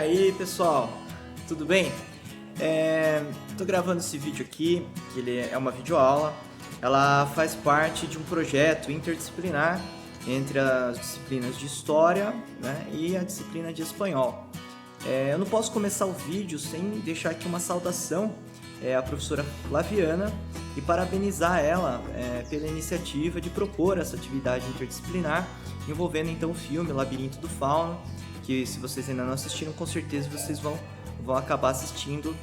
aí, pessoal, tudo bem? Tô gravando esse vídeo aqui, que ele é uma videoaula. Ela faz parte de um projeto interdisciplinar entre as disciplinas de História, né, e a disciplina de Espanhol. Eu não posso começar o vídeo sem deixar aqui uma saudação à professora Flaviana e parabenizar ela pela iniciativa de propor essa atividade interdisciplinar envolvendo então o filme Labirinto do Fauno, que se vocês ainda não assistiram, com certeza vocês vão acabar assistindo.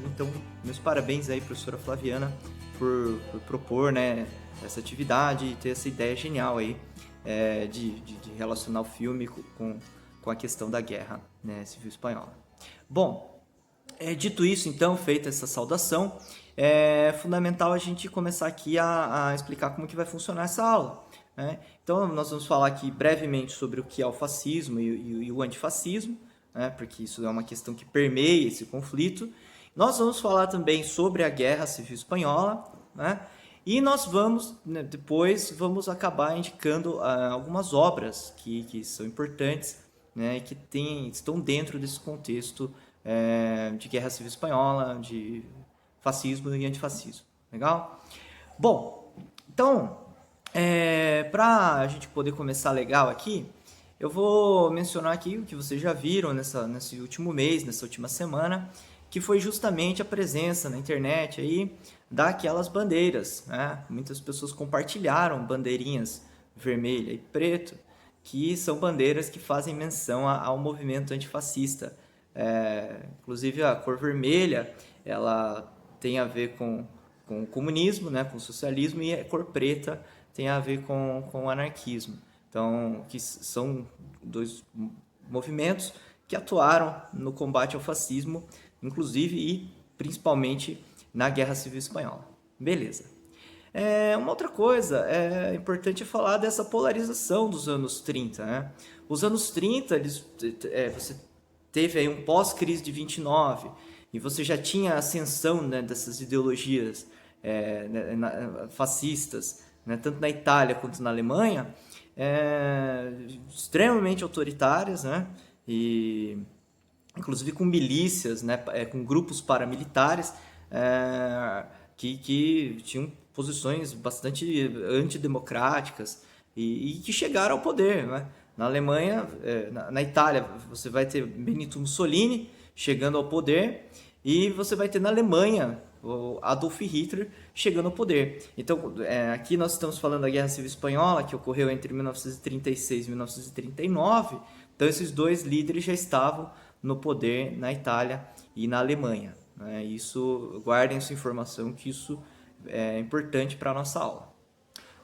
Então, meus parabéns aí, professora Flaviana, por propor, né, essa atividade e ter essa ideia genial aí de relacionar o filme com a questão da guerra, né, civil espanhola. Bom, dito isso, então, feita essa saudação, é fundamental a gente começar aqui a explicar como que vai funcionar essa aula, né? Então, nós vamos falar aqui brevemente sobre o que é o fascismo e o antifascismo, né, porque isso é uma questão que permeia esse conflito. Nós vamos falar também sobre a Guerra Civil Espanhola, né, e nós vamos, né, depois, acabar indicando algumas obras que são importantes, né, e que estão dentro desse contexto de Guerra Civil Espanhola, de fascismo e antifascismo. Legal? Bom, então, para a gente poder começar legal aqui, eu vou mencionar aqui o que vocês já viram nesse último mês, nessa última semana, que foi justamente a presença na internet aí daquelas bandeiras, né? Muitas pessoas compartilharam bandeirinhas vermelha e preto, que são bandeiras que fazem menção ao movimento antifascista. Inclusive a cor vermelha, ela tem a ver com o comunismo, né? Com o socialismo, e a cor preta tem a ver com o anarquismo. Então, que são dois movimentos que atuaram no combate ao fascismo, inclusive e principalmente na Guerra Civil Espanhola. Beleza. Uma outra coisa importante falar dessa polarização dos anos 30. Né? Os anos 30, você teve aí um pós-crise de 29, e você já tinha a ascensão, né, dessas ideologias fascistas, né, tanto na Itália quanto na Alemanha, extremamente autoritárias, né? E inclusive com milícias, né? Com grupos paramilitares que tinham posições bastante antidemocráticas e que chegaram ao poder, né? Na Alemanha, na Itália, você vai ter Benito Mussolini chegando ao poder, e você vai ter na Alemanha o Adolf Hitler chegando ao poder. Então, aqui nós estamos falando da Guerra Civil Espanhola, que ocorreu entre 1936 e 1939. Então, esses dois líderes já estavam no poder na Itália e na Alemanha, né? Guardem essa informação, que isso é importante para a nossa aula.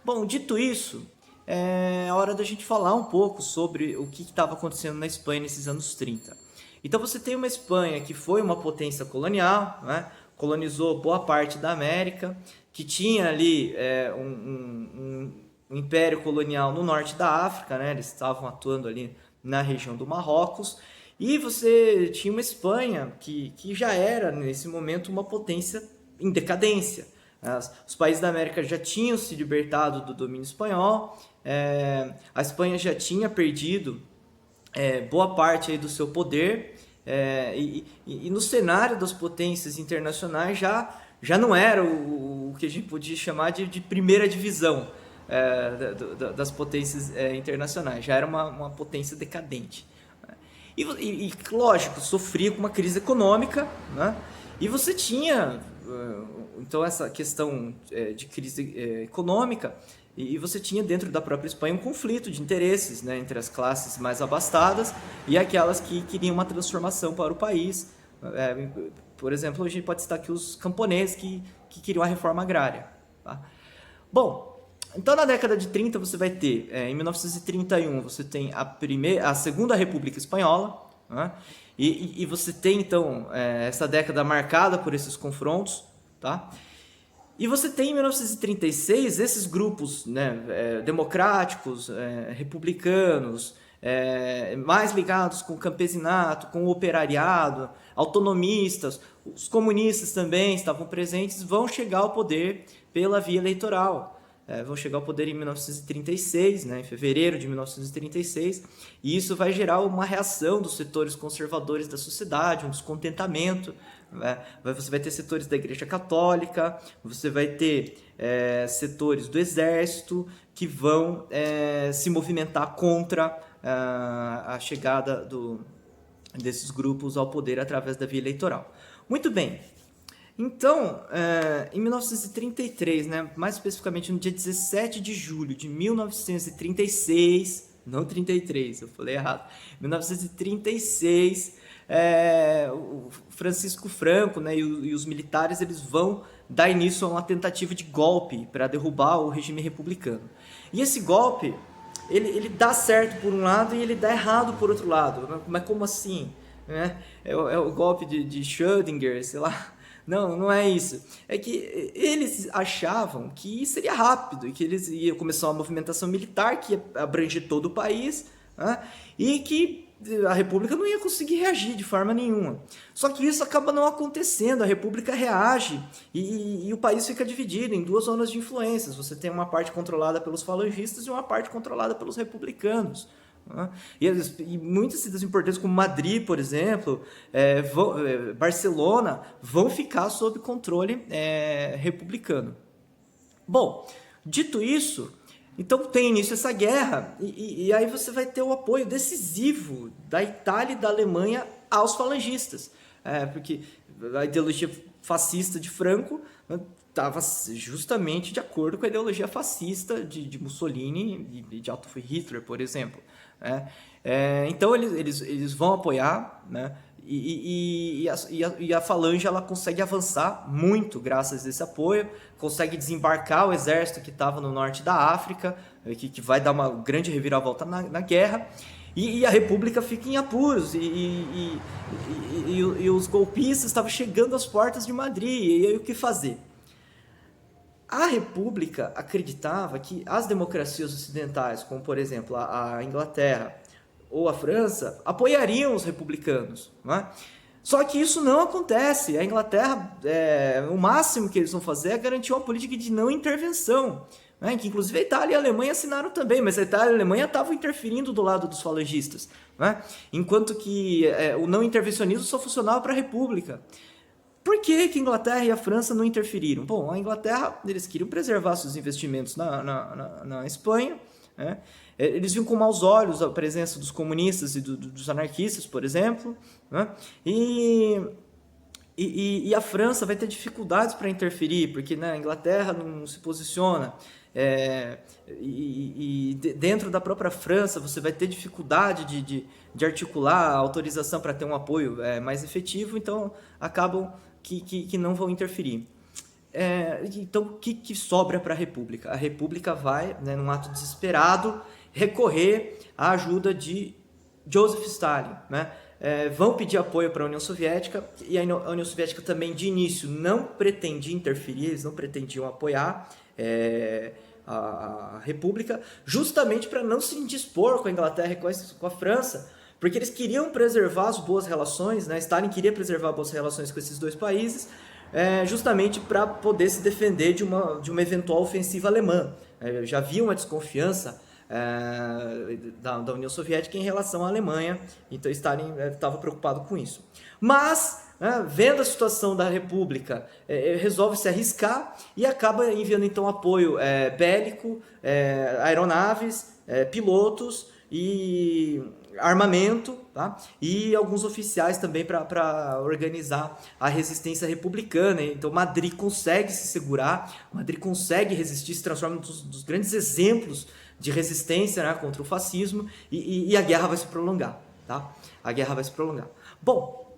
Bom, dito isso, é hora da gente falar um pouco sobre o que estava acontecendo na Espanha nesses anos 30. Então, você tem uma Espanha que foi uma potência colonial, né? Colonizou boa parte da América, que tinha ali um império colonial no norte da África, né? Eles estavam atuando ali na região do Marrocos, e você tinha uma Espanha que já era, nesse momento, uma potência em decadência. Os países da América já tinham se libertado do domínio espanhol, a Espanha já tinha perdido boa parte aí do seu poder, e no cenário das potências internacionais já não era o que a gente podia chamar de primeira divisão das potências internacionais, já era uma potência decadente. E lógico, sofria com uma crise econômica, né? E você tinha então essa questão de crise econômica, e você tinha dentro da própria Espanha um conflito de interesses, né, entre as classes mais abastadas e aquelas que queriam uma transformação para o país. Por exemplo, a gente pode citar aqui os camponeses que queriam a reforma agrária. Tá? Bom, então na década de 30 você vai ter, em 1931, você tem a Segunda República Espanhola, né? E você tem então essa década marcada por esses confrontos, tá? E você tem em 1936 esses grupos, né, democráticos, republicanos, mais ligados com o campesinato, com o operariado, autonomistas, os comunistas também estavam presentes, vão chegar ao poder pela via eleitoral. vão chegar ao poder em 1936, né, em fevereiro de 1936, e isso vai gerar uma reação dos setores conservadores da sociedade, um descontentamento, né? Você vai ter setores da Igreja Católica, você vai ter setores do Exército que vão se movimentar contra a chegada desses grupos ao poder através da via eleitoral. Muito bem. Então, em 1933, né, mais especificamente no dia 17 de julho de 1936, não 33, eu falei errado, 1936, o Francisco Franco, né, e os militares eles vão dar início a uma tentativa de golpe para derrubar o regime republicano. E esse golpe, ele dá certo por um lado e ele dá errado por outro lado. Mas como assim? Né? É o golpe de Schrödinger, sei lá. Não, não é isso. É que eles achavam que seria rápido e que eles iam começar uma movimentação militar que ia abranger todo o país, né? E que a República não ia conseguir reagir de forma nenhuma. Só que isso acaba não acontecendo, a República reage e o país fica dividido em duas zonas de influências. Você tem uma parte controlada pelos falangistas e uma parte controlada pelos republicanos. E muitas cidades importantes como Madrid, por exemplo, Barcelona, vão ficar sob controle republicano. Bom, dito isso, então tem início essa guerra e aí você vai ter o apoio decisivo da Itália e da Alemanha aos falangistas, porque a ideologia fascista de Franco estava justamente de acordo com a ideologia fascista de Mussolini e de Adolf Hitler, por exemplo. Então eles vão apoiar, né? E a Falange ela consegue avançar muito graças a esse apoio, consegue desembarcar o exército que estava no norte da África, que vai dar uma grande reviravolta na guerra, e a República fica em apuros, e os golpistas estavam chegando às portas de Madrid, e aí o que fazer? A República acreditava que as democracias ocidentais, como por exemplo a Inglaterra ou a França, apoiariam os republicanos, né? Só que isso não acontece. A Inglaterra, o máximo que eles vão fazer é garantir uma política de não intervenção, né? Que inclusive a Itália e a Alemanha assinaram também, mas a Itália e a Alemanha estavam interferindo do lado dos falangistas, né? Enquanto que o não intervencionismo só funcionava para a República. Por que a Inglaterra e a França não interferiram? Bom, a Inglaterra, eles queriam preservar seus investimentos na Espanha, né? Eles viam com maus olhos a presença dos comunistas e dos anarquistas, por exemplo, né? E a França vai ter dificuldades para interferir, porque, né, a Inglaterra não se posiciona. Dentro da própria França você vai ter dificuldade de articular a autorização para ter um apoio mais efetivo, então acabam que não vão interferir. Então o que sobra para a República? A República vai, né, num ato desesperado, recorrer à ajuda de Joseph Stalin, né? Vão pedir apoio para a União Soviética, e a União Soviética também de início não pretendia interferir, eles não pretendiam apoiar a República, justamente para não se indispor com a Inglaterra e com a França, porque eles queriam preservar as boas relações, né? Stalin queria preservar boas relações com esses dois países, justamente para poder se defender de uma eventual ofensiva alemã. Já havia uma desconfiança da União Soviética em relação à Alemanha, então Stalin estava preocupado com isso. Mas, vendo a situação da República, resolve se arriscar e acaba enviando então apoio bélico, aeronaves, pilotos e armamento, tá? E alguns oficiais também para organizar a resistência republicana. Então Madrid consegue se segurar, Madrid consegue resistir, se transforma num dos grandes exemplos de resistência, né, contra o fascismo, e a guerra vai se prolongar, tá? A guerra vai se prolongar. Bom,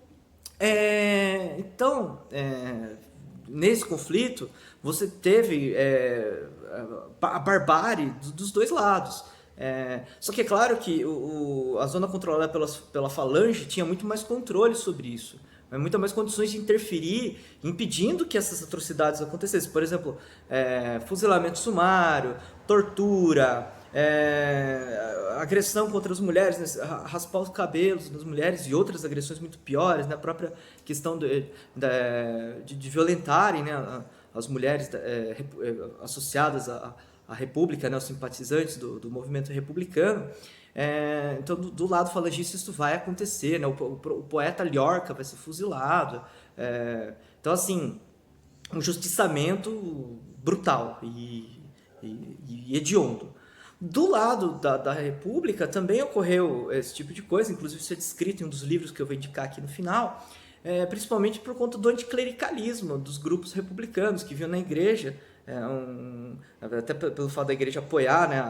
então, nesse conflito, você teve a barbárie dos dois lados. Só que é claro que a zona controlada pela Falange tinha muito mais controle sobre isso, muito mais condições de interferir, impedindo que essas atrocidades acontecessem. Por exemplo, fuzilamento sumário, tortura, agressão contra as mulheres, né? Raspar os cabelos das mulheres e outras agressões muito piores, né? A própria questão de violentarem, né, as mulheres associadas a República, né, os simpatizantes do movimento republicano. Então, do lado falangista, isso vai acontecer, né? O poeta Lorca vai ser fuzilado. Então, assim, um justiçamento brutal e hediondo. Do lado da República também ocorreu esse tipo de coisa, inclusive isso é descrito em um dos livros que eu vou indicar aqui no final, principalmente por conta do anticlericalismo dos grupos republicanos que viam na igreja, até pelo fato da igreja apoiar, né,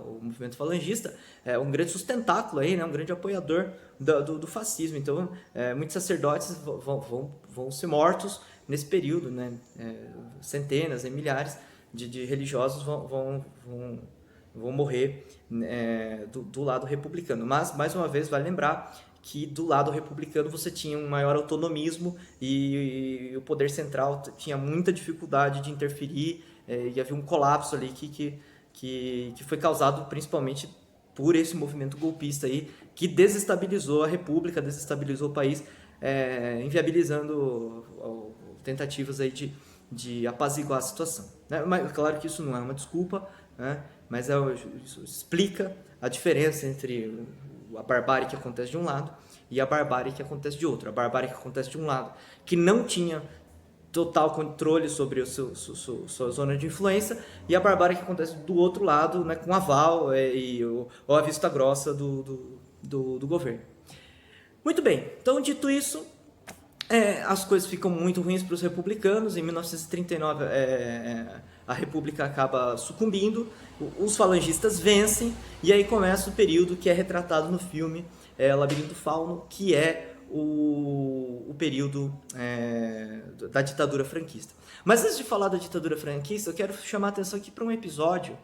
o movimento falangista, um grande sustentáculo aí, né, um grande apoiador do fascismo. Então, muitos sacerdotes vão ser mortos nesse período, né, centenas e milhares de religiosos vão morrer do lado republicano. Mas, mais uma vez, vale lembrar que do lado republicano você tinha um maior autonomismo e o poder central tinha muita dificuldade de interferir, e havia um colapso ali que foi causado principalmente por esse movimento golpista aí, que desestabilizou a República, desestabilizou o país, inviabilizando tentativas aí de apaziguar a situação, né? Mas claro que isso não é uma desculpa, né? Mas isso explica a diferença entre a barbárie que acontece de um lado e a barbárie que acontece de outro. A barbárie que acontece de um lado, que não tinha total controle sobre sua zona de influência, e a barbárie que acontece do outro lado, né, com aval ou a vista grossa do governo. Muito bem, então dito isso, as coisas ficam muito ruins para os republicanos. Em 1939 a República acaba sucumbindo, os falangistas vencem, e aí começa o período que é retratado no filme Labirinto do Fauno, que é o período da ditadura franquista. Mas antes de falar da ditadura franquista, eu quero chamar a atenção aqui para um episódio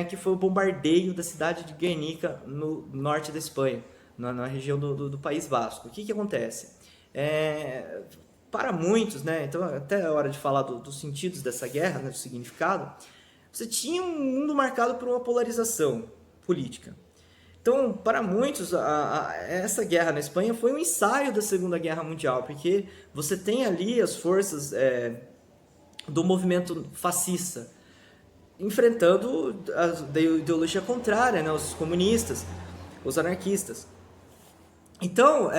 que foi o bombardeio da cidade de Guernica, no norte da Espanha, na região do País Basco. O que acontece? Para muitos, né, então até a hora de falar dos sentidos dessa guerra, né, do significado, você tinha um mundo marcado por uma polarização política. Então, para muitos, essa guerra na Espanha foi um ensaio da Segunda Guerra Mundial, porque você tem ali as forças do movimento fascista enfrentando a ideologia contrária, né, os comunistas, os anarquistas. Então,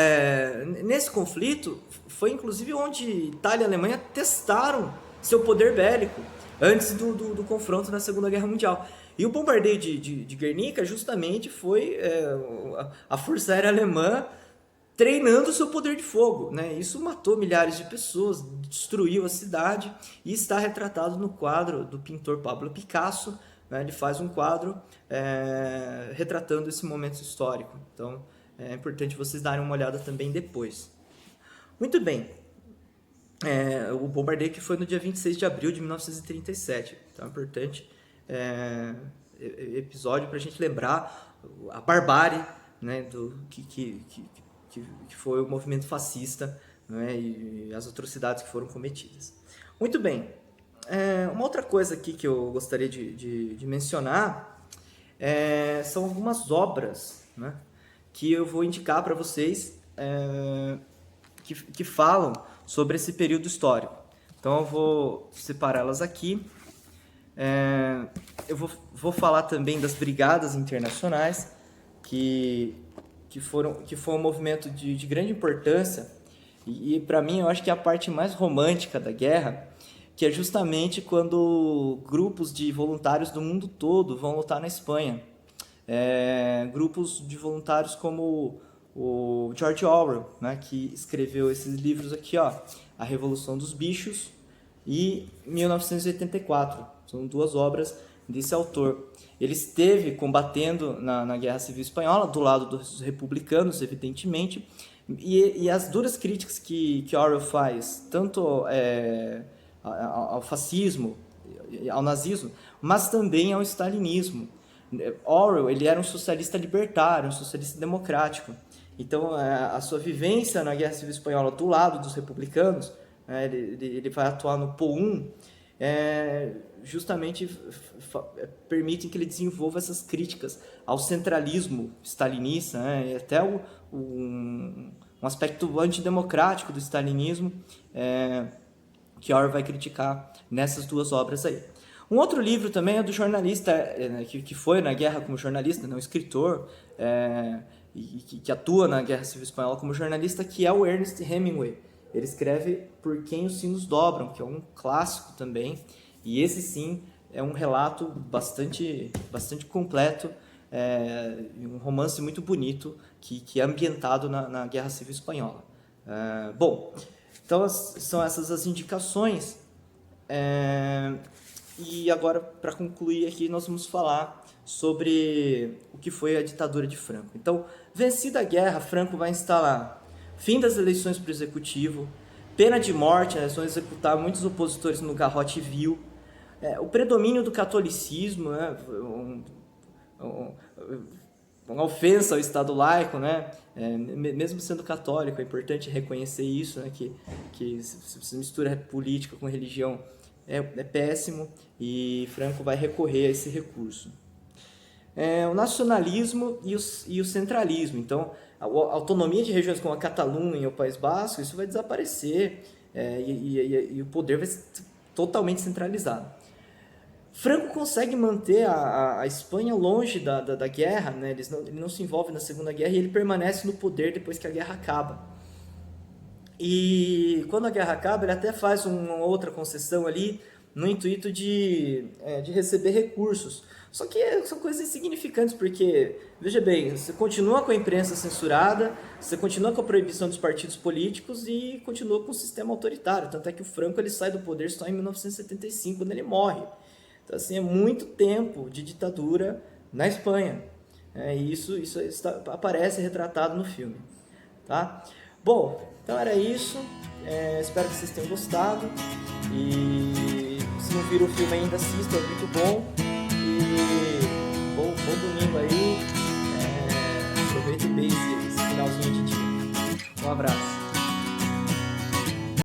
nesse conflito, foi inclusive onde Itália e Alemanha testaram seu poder bélico antes do confronto na Segunda Guerra Mundial. E o bombardeio de Guernica justamente foi a Força Aérea Alemã treinando seu poder de fogo, né? Isso matou milhares de pessoas, destruiu a cidade, e está retratado no quadro do pintor Pablo Picasso, né? Ele faz um quadro retratando esse momento histórico. Então, é importante vocês darem uma olhada também depois. Muito bem. O bombardeio que foi no dia 26 de abril de 1937. Então é importante episódio para a gente lembrar a barbárie, né, que foi o movimento fascista, né, e as atrocidades que foram cometidas. Muito bem. Uma outra coisa aqui que eu gostaria de mencionar são algumas obras, né, que eu vou indicar para vocês que falam sobre esse período histórico. Então eu vou separá-las aqui. Eu vou falar também das brigadas internacionais, que foi um movimento de grande importância, e para mim eu acho que é a parte mais romântica da guerra, que é justamente quando grupos de voluntários do mundo todo vão lutar na Espanha. Grupos de voluntários como o George Orwell, né, que escreveu esses livros aqui, ó, A Revolução dos Bichos e 1984. São duas obras desse autor. Ele esteve combatendo na Guerra Civil Espanhola, do lado dos republicanos, evidentemente, e as duras críticas que Orwell faz, tanto ao fascismo, ao nazismo, mas também ao stalinismo. Orwell, ele era um socialista libertário, um socialista democrático. Então, a sua vivência na Guerra Civil Espanhola do lado dos republicanos, ele vai atuar no POUM, justamente permite que ele desenvolva essas críticas ao centralismo stalinista, e até um aspecto antidemocrático do stalinismo, que Orwell vai criticar nessas duas obras aí. Um outro livro também é do jornalista que foi na guerra como jornalista, não escritor, que atua na Guerra Civil Espanhola como jornalista, que é o Ernest Hemingway. Ele escreve Por Quem os Sinos Dobram, que é um clássico também, e esse sim é um relato bastante completo, um romance muito bonito que é ambientado na Guerra Civil Espanhola. Bom, então são essas as indicações, e agora, para concluir aqui, nós vamos falar sobre o que foi a ditadura de Franco. Então, vencida a guerra, Franco vai instalar fim das eleições para o executivo, pena de morte, eles vão executar muitos opositores no garrote vil, o predomínio do catolicismo, né, uma ofensa ao Estado laico, né, mesmo sendo católico, é importante reconhecer isso, né, que se mistura política com religião é péssimo, e Franco vai recorrer a esse recurso. O nacionalismo e o centralismo. Então, a autonomia de regiões como a Catalunha e o País Basco, isso vai desaparecer, e o poder vai ser totalmente centralizado. Franco consegue manter a Espanha longe da guerra, né? Ele não se envolve na Segunda Guerra e ele permanece no poder depois que a guerra acaba. E quando a guerra acaba, ele até faz uma outra concessão ali no intuito de receber recursos. Só que são coisas insignificantes, porque, veja bem, você continua com a imprensa censurada, você continua com a proibição dos partidos políticos e continua com o sistema autoritário. Tanto é que o Franco ele sai do poder só em 1975, quando ele morre. Então, assim, é muito tempo de ditadura na Espanha. E isso aparece retratado no filme. Tá? Bom, então era isso. Espero que vocês tenham gostado. E se não viram o filme ainda, assistam, é muito bom. E bom domingo aí. Aproveita bem esse finalzinho de dia. Um abraço.